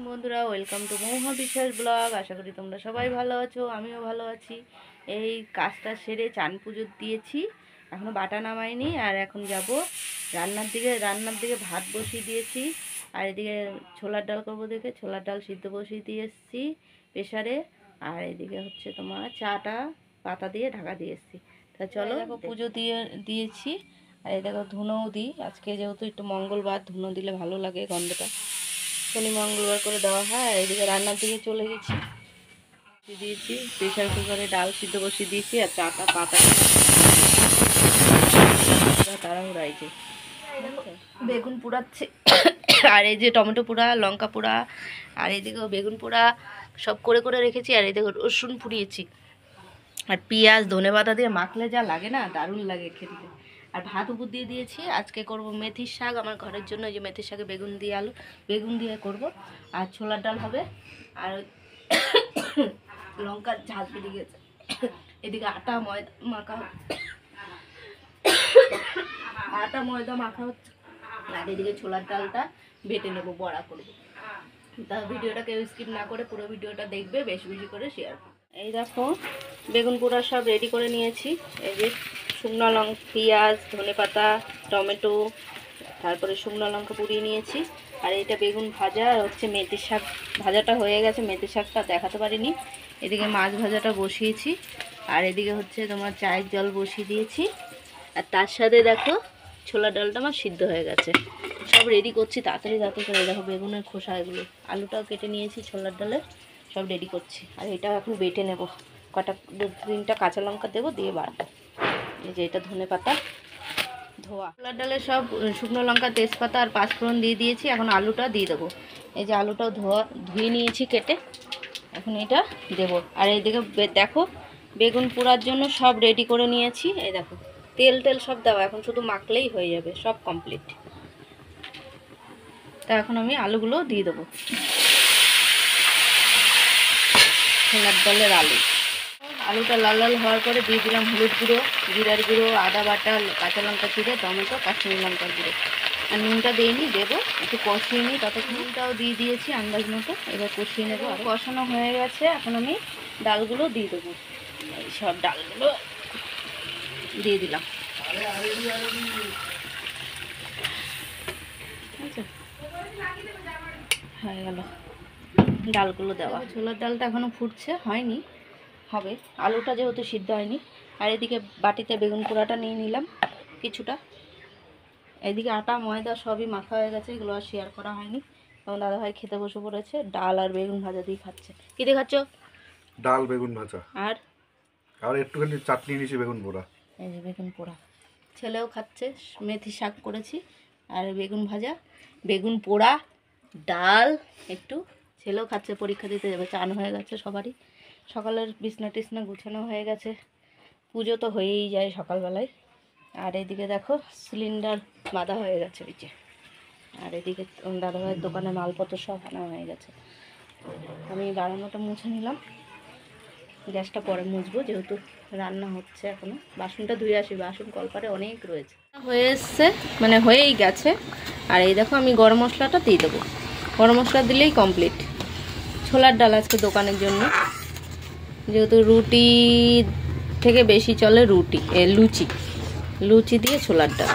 বন্ধুরা, welcome to Mahua বিশ্বাস blog. আশা করি তোমরা সবাই ভালো আছো, আমিও ভালো আছি। এই কাজটা সেরে চান পুজো দিয়েছি, এখনও বাটা নামাইনি। আর এখন যাব রান্নার দিকে ভাত বসিয়ে দিয়েছি। আর এদিকে ছোলার ডাল করবো, দেখে ছোলার ডাল সিদ্ধ বসিয়ে দিয়ে এসেছি প্রেশারে। আর এদিকে হচ্ছে তোমার চাটা পাতা দিয়ে ঢাকা দিয়ে এসেছি। তা চলো, দেখো পুজো দিয়েছি। আর এই দেখো ধুনোও দিই আজকে, যেহেতু একটু মঙ্গলবার, ধুনো দিলে ভালো লাগে, গন্ধটা শনি মঙ্গলবার করে দেওয়া হয়। আর এদিকে রান্নার দিকে চলে গেছি, দিয়েছি প্রেশার কুকারে ডাল সিদ্ধ বসিয়ে দিয়েছি। আর চাটা পাতা তাড়াহুড়াই যে বেগুন পোড়াচ্ছে। আর এই যে টমেটো পোড়া, লঙ্কা পোড়া, আর এইদিকেও বেগুন পোড়া সব করে করে রেখেছি। আর এই দেখো রসুন পুড়িয়েছি। আর পেঁয়াজ ধনেপাতা দিয়ে মাখলে যা লাগে না, দারুণ লাগে খেতে। আর ভাত উপর দিয়ে দিয়েছি। আজকে করব মেথির শাক আমার ঘরের জন্য। এই যে মেথির শাকে বেগুন দিয়ে করব। আর ছোলার ডাল হবে। আর লঙ্কার ঝাল বেরিয়ে গেছে। এদিকে আটা ময়দা মাখা হচ্ছে। আর এদিকে ছোলার ডালটা বেটে নেবো, বড়া করবো। তা ভিডিওটা কেউ স্কিপ না করে পুরো ভিডিওটা দেখবে, বেশি বেশি করে শেয়ার করবে। এই দেখো বেগুন পোড়া সব রেডি করে নিয়েছি। এই যে শুকনো লঙ্কা, পেঁয়াজ, ধনেপাতা, টমেটো, তারপরে শুকনো লঙ্কা পুড়িয়ে নিয়েছি। আর এটা বেগুন ভাজা, আর হচ্ছে মেথির শাক ভাজাটা হয়ে গেছে, মেথির শাকটা দেখাতে পারিনি। এদিকে মাছ ভাজাটা বসিয়েছি। আর এদিকে হচ্ছে তোমার চায়ের জল বসিয়ে দিয়েছি। আর তার সাথে দেখো ছোলা ডালটা আমার সিদ্ধ হয়ে গেছে। সব রেডি করছি তাড়াতাড়ি করে। দেখো বেগুনের খোসা, এগুলো আলুটাও কেটে নিয়েছি ছোলার ডালে, সব রেডি করছি। আর এটা এখন বেটে নেব, কটা 2-3টা কাঁচা লঙ্কা দেবো, দিয়ে বাড়বো। এই যে এটা ধনেপাতা ধোয়া, ছোলার ডালে সব শুকনো লঙ্কা, তেজপাতা আর পাঁচফোড়ন দিয়ে দিয়েছি। এখন আলুটা দিয়ে দেবো। এই যে আলুটাও ধুয়ে নিয়েছি কেটে, এখন এটা দেবো। আর এইদিকে দেখো বেগুন পোড়ার জন্য সব রেডি করে নিয়েছি। এই দেখো তেল সব দেওয়া, এখন শুধু মাখলেই হয়ে যাবে, সব কমপ্লিট। তা এখন আমি আলুগুলো দিয়ে দেবো, ছোলার ডালের আলুটা লাল লাল হওয়ার পরে দিয়ে দিলাম হলুদ গুঁড়ো, জিরার গুঁড়ো, আদা বাটা, কাঁচা লঙ্কা চিড়ে, টমেটো, কাশ্মীরি লঙ্কার গুঁড়ো। আর নুনটা দিইনি, দেবো একটু কষিয়ে নিই। ততক্ষণ নুনটাও দিয়ে দিয়েছি আন্দাজ মতো। এবার কষিয়ে নেবো। আর কষানো হয়ে গেছে, এখন আমি ডালগুলো দিয়ে দেবো। এই সব ডালগুলো দিয়ে দিলাম। হয়ে গেল ডালগুলো দেওয়া। ছোলার ডালটা এখনও ফুটছে, হয়নি, হবে। আলুটা যেহেতু সিদ্ধ হয়নি। আর এদিকে বাটিতে বেগুন পোড়াটা নিয়ে নিলাম কিছুটা। এদিকে আটা ময়দা সবই মাখা হয়ে গেছে, এগুলো আর শেয়ার করা হয়নি। তখন দাদাভাই খেতে বসে পড়েছে, ডাল আর বেগুন ভাজা দিয়ে খাচ্ছে। কী দিয়ে খাচ্ছ? ডাল বেগুন ভাজা আর একটুখানি চাটনি নিয়েছি, বেগুন পোড়া। এই যে বেগুন পোড়া ছেলেও খাচ্ছে। মেথি শাক করেছি, আর বেগুন ভাজা, বেগুন পোড়া, ডাল একটু। ছেলেও খাচ্ছে, পরীক্ষা দিতে যাবে। চান হয়ে গেছে সবারই, সকালের বিছনা টিছনা গুছানো হয়ে গেছে। পুজো তো হয়েই যায় সকালবেলায়। আর এদিকে দেখো সিলিন্ডার বাঁধা হয়ে গেছে নিচে। আর এদিকে দাদাভাইয়ের দোকানে মালপত্র সব আনা হয়ে গেছে। আমি বারান্দাটা মুছে নিলাম, গ্যাসটা পরে মুছবো, যেহেতু রান্না হচ্ছে এখনও। বাসনটা ধুয়ে আসি, বাসন কলপারে অনেক রয়েছে। হয়ে এসছে, মানে হয়েই গেছে। আর এই দেখো আমি গরম মশলাটা দিয়ে দেবো, গরম মশলা দিলেই কমপ্লিট। ছোলার ডাল আজকে দোকানের জন্য, যেহেতু রুটি থেকে বেশি চলে লুচি দিয়ে ছোলার ডাল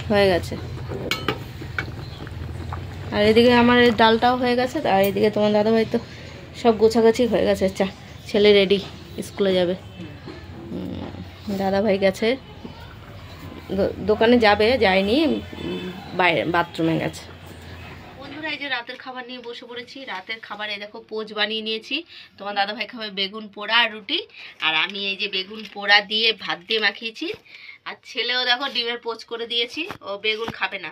হয়ে গেছে। আর এদিকে আমার ডালটাও হয়ে গেছে। আর এদিকে তোমার দাদাভাই তো সব গোছাগাছি হয়ে গেছে। ছেলে রেডি, স্কুলে যাবে। দাদাভাই গেছে দোকানে, যায়নি, বাইরে বাথরুমে গেছে। বন্ধুরা, এই যে রাতের খাবার নিয়ে বসে পড়েছি। রাতের খাবারে দেখো পোচ বানিয়ে নিয়েছি। তোমার দাদাভাই খাবে বেগুন পোড়া আর রুটি, আর আমি এই যে বেগুন পোড়া দিয়ে ভাত দিয়ে মাখিয়েছি। আর ছেলেও দেখো ডিমের পোচ করে দিয়েছি, ও বেগুন খাবে না।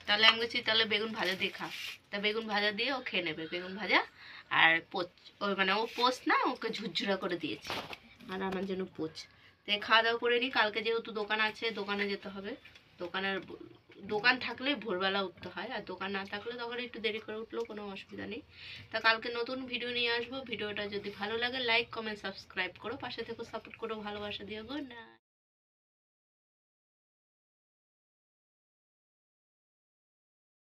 তাহলে আমি বলছি তাহলে বেগুন ভাজা দিয়ে খা। তা বেগুন ভাজা দিয়ে ও খেয়ে নেবে, বেগুন ভাজা আর পোচ। ওই মানে ও পোচ না, ওকে ঝুরঝুরা করে দিয়েছি, আর আমার জন্য পোচ। তো খাওয়া দাওয়া করে নিই, কালকে যেহেতু দোকান আছে, দোকানে যেতে হবে। দোকান থাকলে ভোরবেলা উঠতে হয়, আর দোকান না থাকলে তখন একটু দেরি করে উঠলেও কোনো অসুবিধা নেই। তা কালকে নতুন ভিডিও নিয়ে আসবো। ভিডিওটা যদি ভালো লাগে লাইক কমেন্ট সাবস্ক্রাইব করো, পাশে থেকে সাপোর্ট করো, ভালোবাসা দিও। Good night.